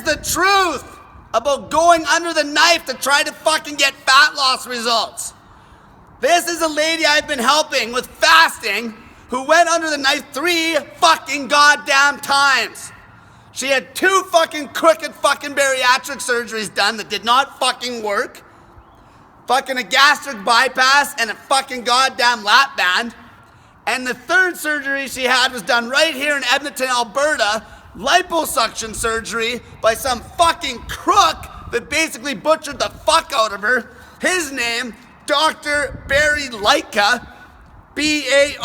the truth about going under the knife to try to fucking get fat loss results. This is a lady I've been helping with fasting who went under the knife 3 fucking goddamn times. She had 2 fucking crooked fucking bariatric surgeries done that did not fucking work. Fucking a gastric bypass and a fucking goddamn lap band. And the 3rd surgery she had was done right here in Edmonton, Alberta. Liposuction surgery by some fucking crook that basically butchered the fuck out of her. His name, Dr. Barry Lycka. Barrylyck.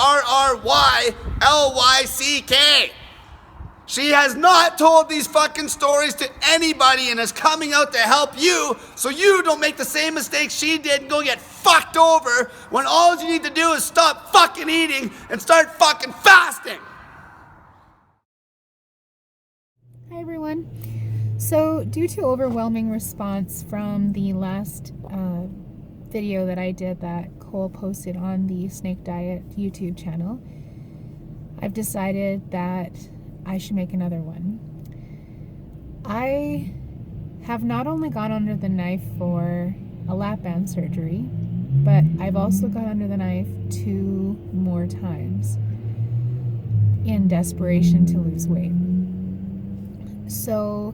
She has not told these fucking stories to anybody and is coming out to help you so you don't make the same mistakes she did and go get fucked over when all you need to do is stop fucking eating and start fucking fasting. Hi everyone. So due to overwhelming response from the last video that I did that Cole posted on the Snake Diet YouTube channel, I've decided that I should make another one. I have not only gone under the knife for a lap band surgery, but I've also gone under the knife 2 more times in desperation to lose weight. So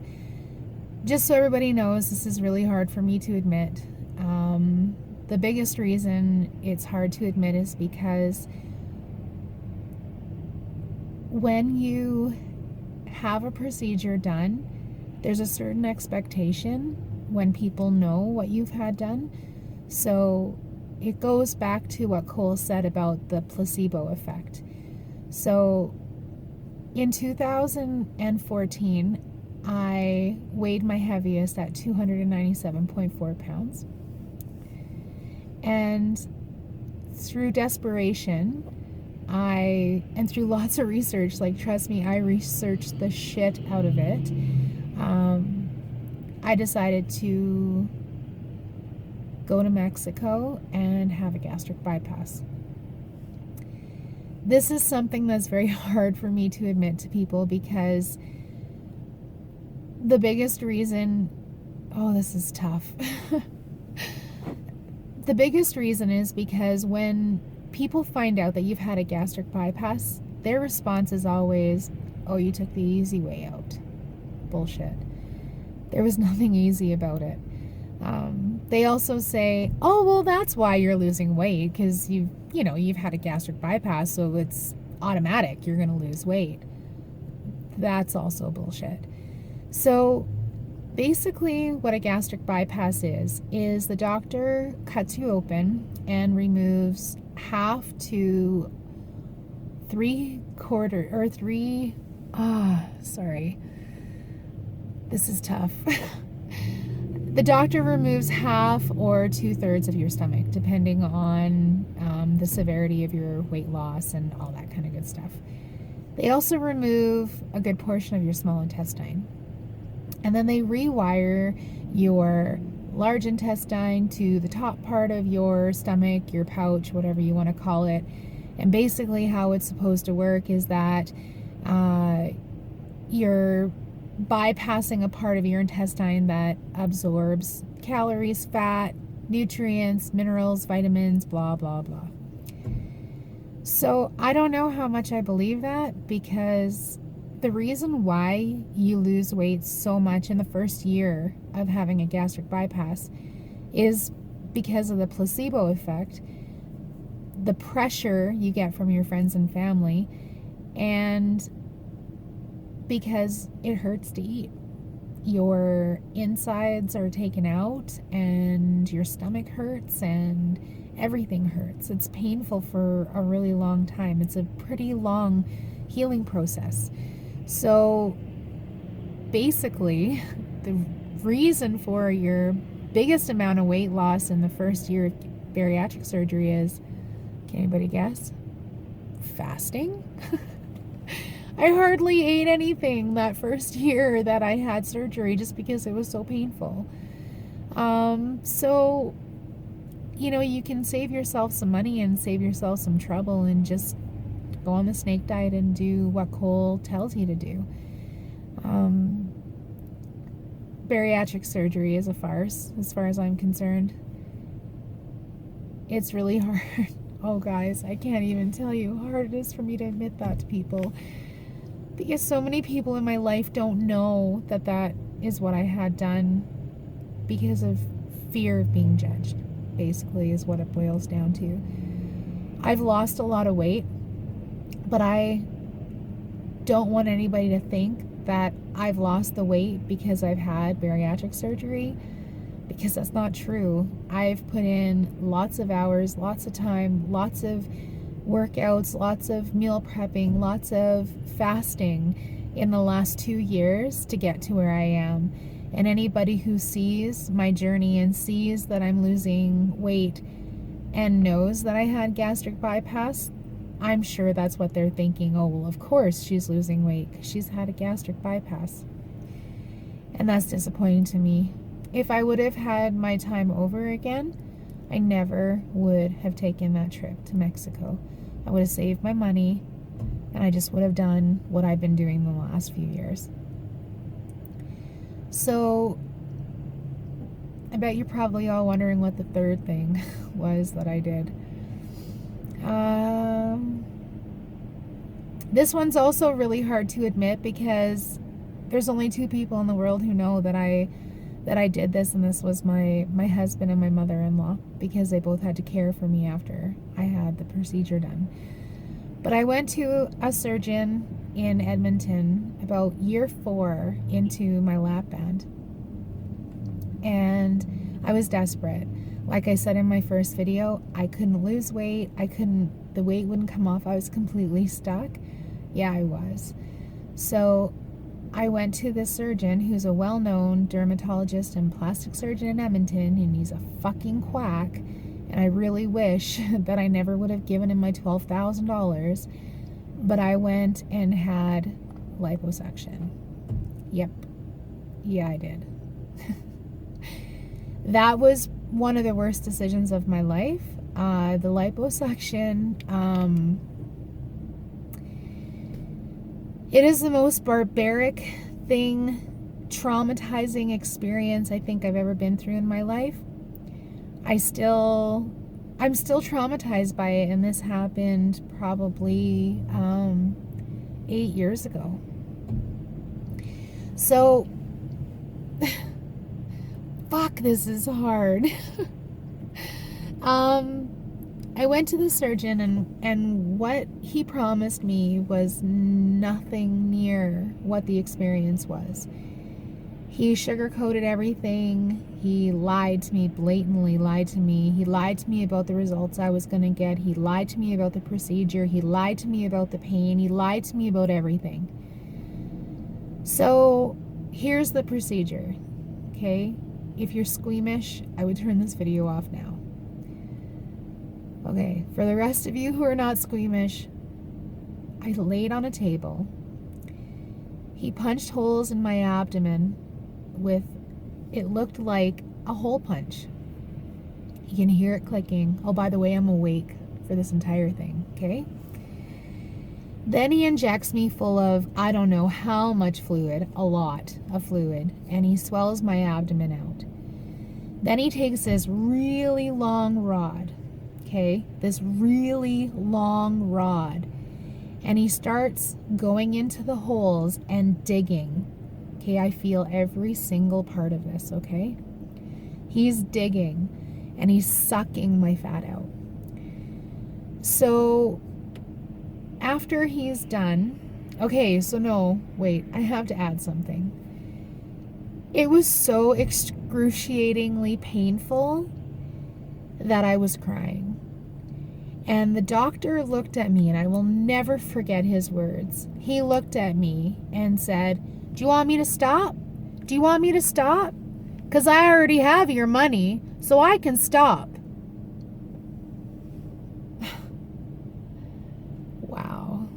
just so everybody knows, this is really hard for me to admit. The biggest reason it's hard to admit is because when you have a procedure done, there's a certain expectation when people know what you've had done. So it goes back to what Cole said about the placebo effect. So in 2014, I weighed my heaviest at 297.4 pounds. And through desperation, and through lots of research, like trust me, I researched the shit out of it, I decided to go to Mexico and have a gastric bypass. This is something that's very hard for me to admit to people because the biggest reason, this is tough. The biggest reason is because when people find out that you've had a gastric bypass, their response is always, oh, you took the easy way out. Bullshit. There was nothing easy about it. They also say, oh, well, that's why you're losing weight, because you've had a gastric bypass, so it's automatic, you're going to lose weight. That's also bullshit. So basically what a gastric bypass is the doctor cuts you open and removes half to 3/4 or 3, sorry, this is tough. The doctor removes half or 2/3 of your stomach, depending on the severity of your weight loss and all that kind of good stuff. They also remove a good portion of your small intestine. And then they rewire your large intestine to the top part of your stomach, your pouch, whatever you want to call it. And basically how it's supposed to work is that you're bypassing a part of your intestine that absorbs calories, fat, nutrients, minerals, vitamins, blah, blah, blah. So I don't know how much I believe that, because the reason why you lose weight so much in the first year of having a gastric bypass is because of the placebo effect, the pressure you get from your friends and family, and because it hurts to eat. Your insides are taken out and your stomach hurts and everything hurts. It's painful for a really long time. It's a pretty long healing process. So basically, the reason for your biggest amount of weight loss in the first year of bariatric surgery is, can anybody guess? Fasting? I hardly ate anything that first year that I had surgery just because it was so painful. So, you can save yourself some money and save yourself some trouble and just go on the snake diet and do what Cole tells you to do. bariatric surgery is a farce, as far as I'm concerned. It's really hard. Oh, guys, I can't even tell you how hard it is for me to admit that to people. Because so many people in my life don't know that that is what I had done because of fear of being judged, basically, is what it boils down to. I've lost a lot of weight, but I don't want anybody to think that I've lost the weight because I've had bariatric surgery, because that's not true. I've put in lots of hours, lots of time, lots of workouts, lots of meal prepping, lots of fasting in the last 2 years to get to where I am. And anybody who sees my journey and sees that I'm losing weight and knows that I had gastric bypass, I'm sure that's what they're thinking. Oh, well, of course she's losing weight because she's had a gastric bypass. And that's disappointing to me. If I would have had my time over again, I never would have taken that trip to Mexico. I would have saved my money, and I just would have done what I've been doing the last few years. So, I bet you're probably all wondering what the third thing was that I did. This one's also really hard to admit because there's only 2 people in the world who know that I did this, and this was my husband and my mother-in-law, because they both had to care for me after I had the procedure done. But I went to a surgeon in Edmonton about year 4 into my lap band, and I was desperate. Like I said in my first video, I couldn't lose weight. The weight wouldn't come off. I was completely stuck. Yeah, I was. So I went to this surgeon who's a well-known dermatologist and plastic surgeon in Edmonton, and he's a fucking quack, and I really wish that I never would have given him my $12,000, but I went and had liposuction. Yep. Yeah, I did. That was one of the worst decisions of my life. The liposuction, it is the most barbaric thing, traumatizing experience I think I've ever been through in my life. I'm still traumatized by it, and this happened probably 8 years ago. So, fuck, this is hard. I went to the surgeon, and what he promised me was nothing near what the experience was. He sugarcoated everything. He lied to me, blatantly lied to me. He lied to me about the results I was going to get. He lied to me about the procedure. He lied to me about the pain. He lied to me about everything. So here's the procedure, okay? If you're squeamish, I would turn this video off now. Okay, for the rest of you who are not squeamish, I laid on a table. He punched holes in my abdomen with, it looked like a hole punch. You can hear it clicking. Oh, by the way, I'm awake for this entire thing, okay? Then he injects me full of, I don't know how much fluid, a lot of fluid, and he swells my abdomen out. Then he takes this really long rod, okay, this really long rod, and he starts going into the holes and digging. Okay, I feel every single part of this, okay? He's digging, and he's sucking my fat out. So, after he's done, okay, so no, wait, I have to add something. It was so excruciatingly painful that I was crying. And the doctor looked at me, and I will never forget his words. He looked at me and said, "Do you want me to stop? Do you want me to stop? Because I already have your money, so I can stop." Wow.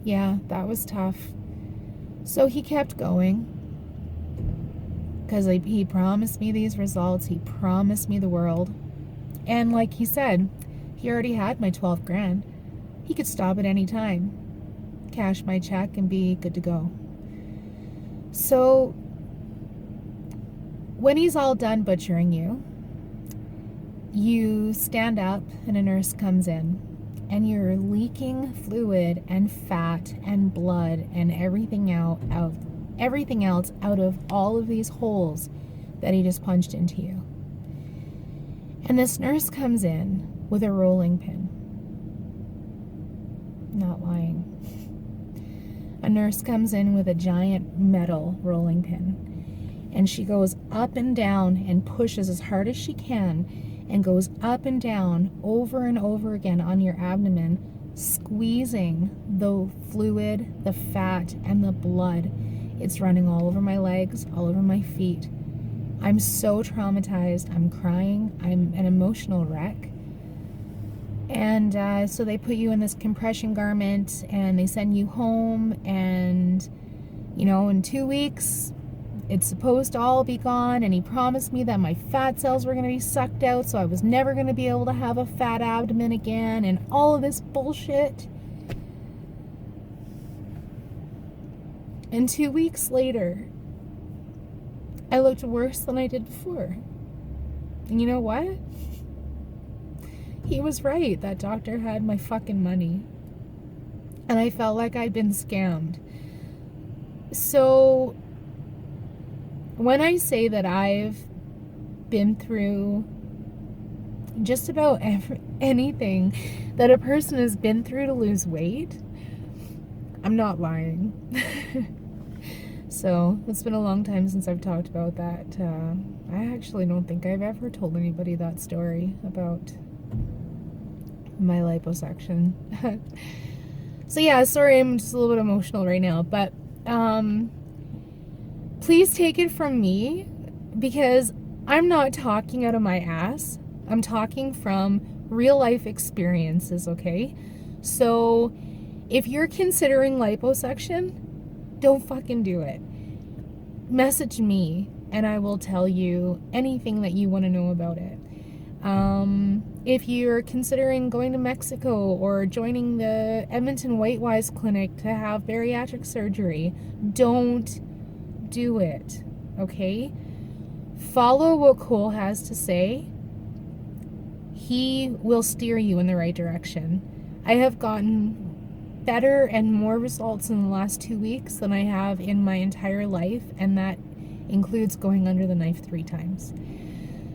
Yeah, that was tough. So he kept going, because he promised me these results. He promised me the world. And like he said, he already had my 12 grand. He could stop at any time, cash my check, and be good to go. So when he's all done butchering you, you stand up and a nurse comes in, and you're leaking fluid and fat and blood and everything else out of all of these holes that he just punched into you. And this nurse comes in with a rolling pin. Not lying. A nurse comes in with a giant metal rolling pin, and she goes up and down and pushes as hard as she can and goes up and down over and over again on your abdomen, squeezing the fluid, the fat, and the blood. It's running all over my legs, all over my feet. I'm so traumatized. I'm crying. I'm an emotional wreck. And so they put you in this compression garment and they send you home, and in 2 weeks it's supposed to all be gone, and he promised me that my fat cells were going to be sucked out, so I was never going to be able to have a fat abdomen again, and all of this bullshit. And 2 weeks later, I looked worse than I did before. And you know what? He was right. That doctor had my fucking money. And I felt like I'd been scammed. So when I say that I've been through just about anything that a person has been through to lose weight, I'm not lying. So it's been a long time since I've talked about that. I actually don't think I've ever told anybody that story about my liposuction. So yeah, sorry, I'm just a little bit emotional right now, but please take it from me, because I'm not talking out of my ass. I'm talking from real life experiences, okay? So if you're considering liposuction, don't fucking do it. Message me and I will tell you anything that you want to know about it. If you're considering going to Mexico or joining the Edmonton White-Wise clinic to have bariatric surgery, don't do it, okay? Follow what Cole has to say. He will steer you in the right direction. I have gotten better and more results in the last 2 weeks than I have in my entire life, and that includes going under the knife 3 times.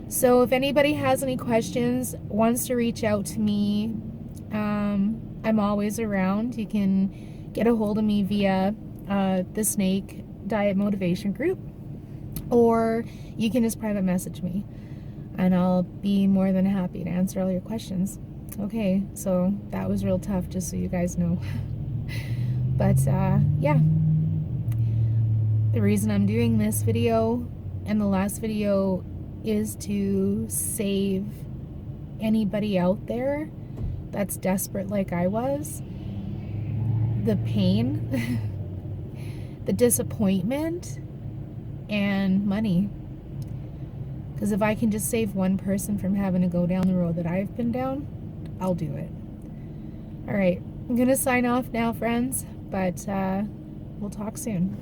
So if anybody has any questions, wants to reach out to me, I'm always around. You can get a hold of me via the Snake Diet Motivation Group, or you can just private message me, and I'll be more than happy to answer all your questions. Okay, so that was real tough, just so you guys know. But yeah, the reason I'm doing this video and the last video is to save anybody out there that's desperate like I was. The pain, the disappointment, and money. Because if I can just save one person from having to go down the road that I've been down, I'll do it. All right, I'm gonna sign off now, friends, but we'll talk soon.